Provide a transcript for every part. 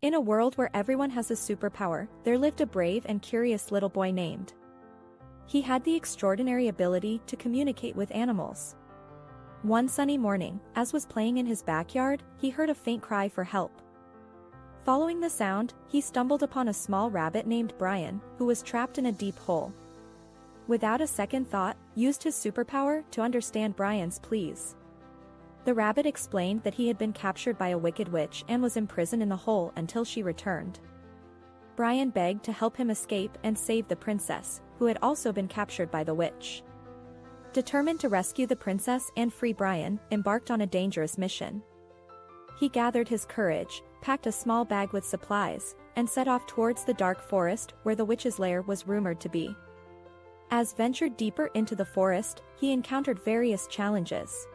In a world where everyone has a superpower, there lived a brave and curious little boy named. He had the extraordinary ability to communicate with animals. One sunny morning, as was playing in his backyard, he heard a faint cry for help. Following the sound, he stumbled upon a small rabbit named Brian, who was trapped in a deep hole. Without a second thought, used his superpower to understand Brian's pleas. The rabbit explained that he had been captured by a wicked witch and was imprisoned in the hole until she returned. Brian begged to help him escape and save the princess, who had also been captured by the witch. Determined to rescue the princess and free Brian, embarked on a dangerous mission. He gathered his courage, packed a small bag with supplies, and set off towards the dark forest where the witch's lair was rumored to be. As ventured deeper into the forest, he encountered various challenges.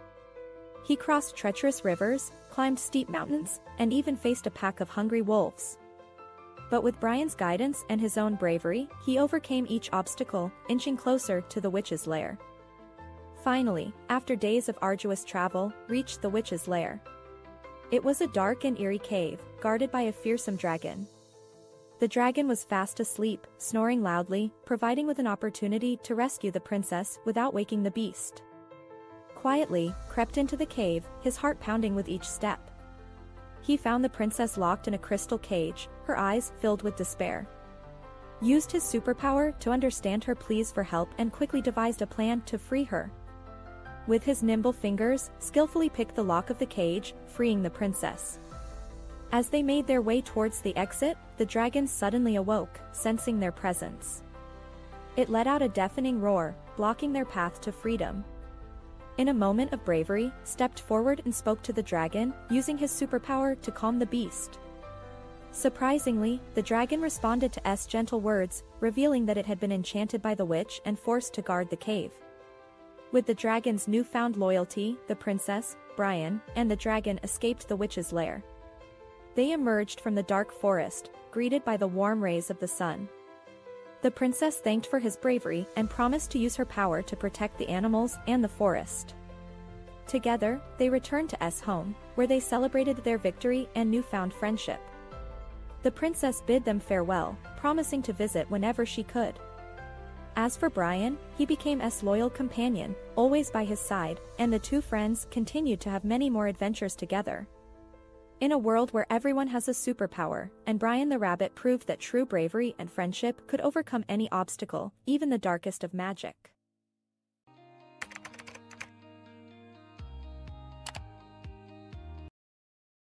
He crossed treacherous rivers, climbed steep mountains, and even faced a pack of hungry wolves. But with Brian's guidance and his own bravery, he overcame each obstacle, inching closer to the witch's lair. Finally, after days of arduous travel, reached the witch's lair. It was a dark and eerie cave, guarded by a fearsome dragon. The dragon was fast asleep, snoring loudly, providing with an opportunity to rescue the princess without waking the beast. Quietly, crept into the cave, his heart pounding with each step. He found the princess locked in a crystal cage, her eyes filled with despair. Used his superpower to understand her pleas for help and quickly devised a plan to free her. With his nimble fingers, skillfully picked the lock of the cage, freeing the princess. As they made their way towards the exit, the dragon suddenly awoke, sensing their presence. It let out a deafening roar, blocking their path to freedom. In a moment of bravery, stepped forward and spoke to the dragon, using his superpower to calm the beast. Surprisingly, the dragon responded to S gentle words, revealing that it had been enchanted by the witch and forced to guard the cave. With the dragon's newfound loyalty, the princess, Brian, and the dragon escaped the witch's lair. They emerged from the dark forest, greeted by the warm rays of the sun. The princess thanked for his bravery and promised to use her power to protect the animals and the forest. Together, they returned to S home, where they celebrated their victory and newfound friendship. The princess bid them farewell, promising to visit whenever she could. As for Brian, he became S' loyal companion, always by his side, and the two friends continued to have many more adventures together. In a world where everyone has a superpower, and Brian the rabbit proved that true bravery and friendship could overcome any obstacle, even the darkest of magic.